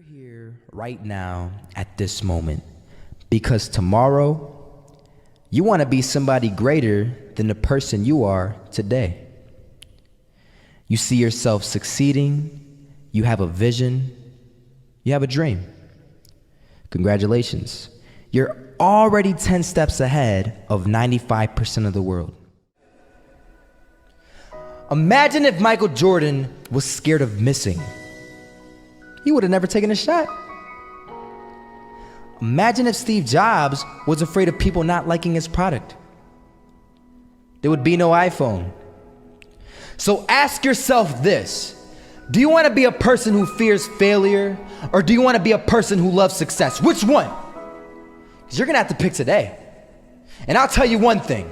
Here right now at this moment because tomorrow you want to be somebody greater than the person you are today. You see yourself succeeding, you have a vision, you have a dream. Congratulations. You're already 10 steps ahead of 95% of the world. Imagine if Michael Jordan was scared of missing. He would have never taken a shot. Imagine if Steve Jobs was afraid of people not liking his product. There would be no iPhone. So ask yourself this: do you want to be a person who fears failure, or do you want to be a person who loves success? Which one? Because you're going to have to pick today. And I'll tell you one thing: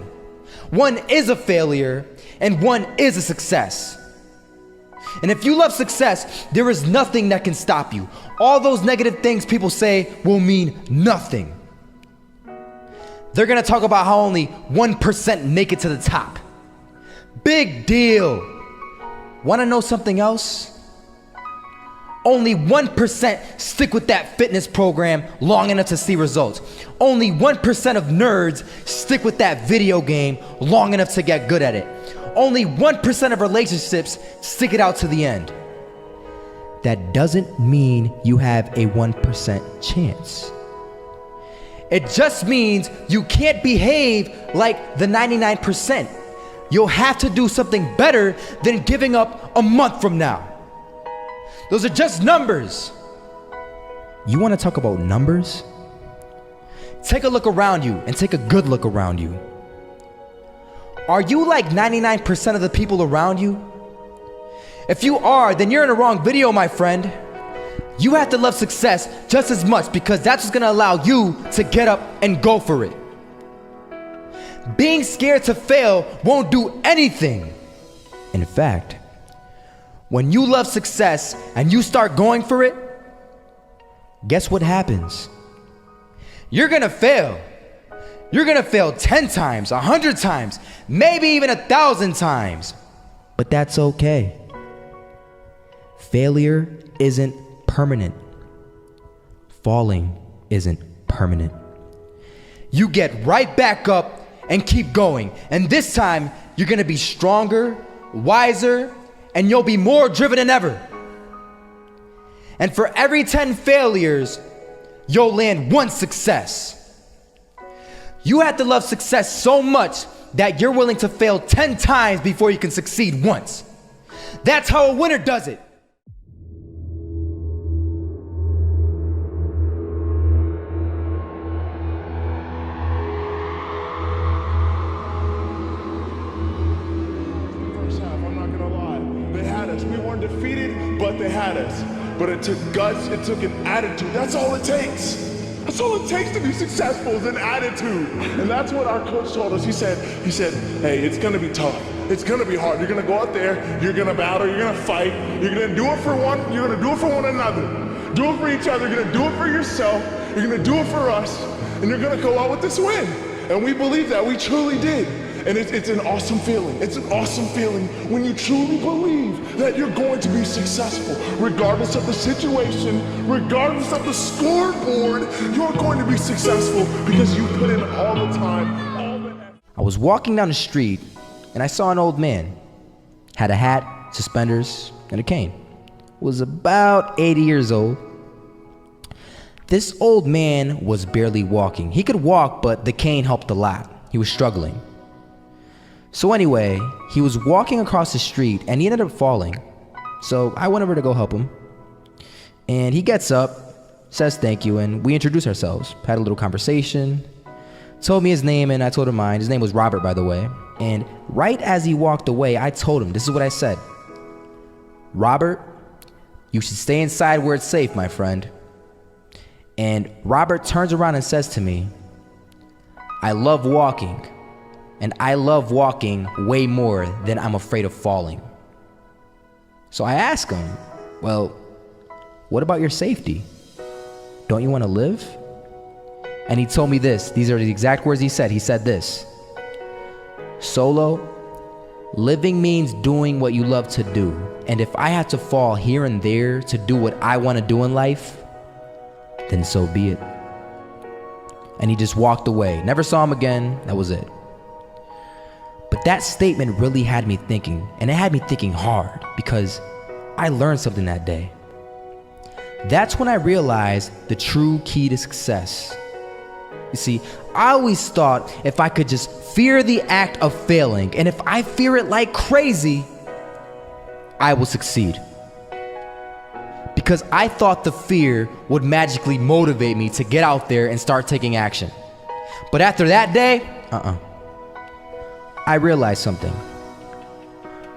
one is a failure and one is a success. And if you love success, there is nothing that can stop you. All those negative things people say will mean nothing. They're gonna talk about how only 1% make it to the top. Big deal. Wanna know something else? Only 1% stick with that fitness program long enough to see results. Only 1% of nerds stick with that video game long enough to get good at it. Only 1% of relationships stick it out to the end. That doesn't mean you have a 1% chance. It just means you can't behave like the 99%. You'll have to do something better than giving up a month from now. Those are just numbers. You want to talk about numbers? Take a look around you and take a good look around you. Are you like 99% of the people around you? If you are, then you're in the wrong video, my friend. You have to love success just as much because that's what's gonna allow you to get up and go for it. Being scared to fail won't do anything. In fact, when you love success and you start going for it, guess what happens? You're gonna fail. You're gonna fail 10 times, 100 times, maybe even 1,000 times. But that's okay. Failure isn't permanent. Falling isn't permanent. You get right back up and keep going. And this time, you're gonna be stronger, wiser, and you'll be more driven than ever. And for every 10 failures, you'll land one success. You have to love success so much that you're willing to fail 10 times before you can succeed once. That's how a winner does it. First half, I'm not gonna lie. They had us. We weren't defeated, but they had us. But it took guts, it took an attitude. That's all it takes. That's all it takes to be successful is an attitude. And that's what our coach told us. He said, hey, it's gonna be tough. It's gonna be hard. You're gonna go out there, you're gonna battle, you're gonna fight, you're gonna do it for one, you're gonna do it for one another. Do it for each other, you're gonna do it for yourself, you're gonna do it for us, and you're gonna go out with this win. And we believe that, we truly did. And it's an awesome feeling. It's an awesome feeling when you truly believe that you're going to be successful. Regardless of the situation, regardless of the scoreboard, you're going to be successful because you put in all the time, all the effort. I was walking down the street and I saw an old man. Had a hat, suspenders, and a cane. Was about 80 years old. This old man was barely walking. He could walk, but the cane helped a lot. He was struggling. So anyway, he was walking across the street and he ended up falling. So I went over to go help him. And he gets up, says thank you, and we introduced ourselves. Had a little conversation. Told me his name and I told him mine. His name was Robert, by the way. And right as he walked away, I told him, this is what I said. Robert, you should stay inside where it's safe, my friend. And Robert turns around and says to me, I love walking. And I love walking way more than I'm afraid of falling. So I asked him, well, what about your safety? Don't you want to live? And he told me this. These are the exact words he said. He said this: Solo, Living means doing what you love to do. And if I had to fall here and there to do what I want to do in life, then so be it. And he just walked away. Never saw him again. That was it. But that statement really had me thinking, and it had me thinking hard, because I learned something that day. That's when I realized the true key to success. You see, I always thought if I could just fear the act of failing, and if I fear it like crazy, I will succeed. Because I thought the fear would magically motivate me to get out there and start taking action. But after that day, I realized something.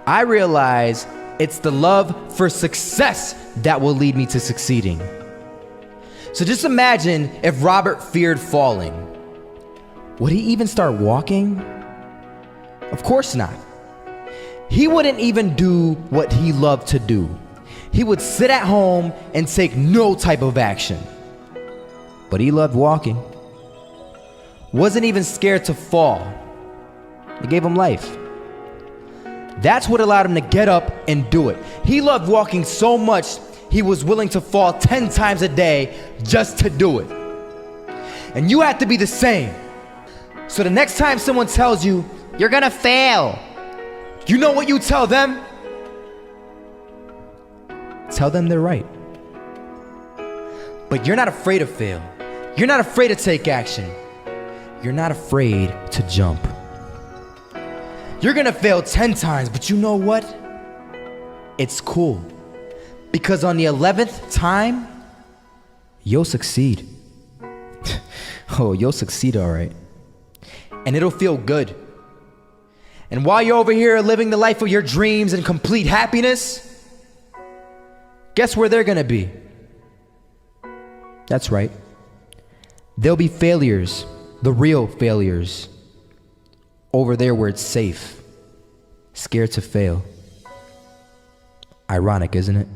I realized it's the love for success that will lead me to succeeding. So just imagine if Robert feared falling. Would he even start walking? Of course not. He wouldn't even do what he loved to do. He would sit at home and take no type of action. But he loved walking. Wasn't even scared to fall. It gave him life. That's what allowed him to get up and do it. He loved walking so much, he was willing to fall 10 times a day just to do it. And you have to be the same. So the next time someone tells you, you're gonna fail, you know what you tell them? Tell them they're right. But you're not afraid to fail. You're not afraid to take action. You're not afraid to jump. You're gonna fail 10 times, but you know what? It's cool. Because on the 11th time, you'll succeed. Oh, you'll succeed all right. And it'll feel good. And while you're over here living the life of your dreams and complete happiness, guess where they're gonna be? That's right. They'll be failures, the real failures. Over there where it's safe, scared to fail. Ironic, isn't it?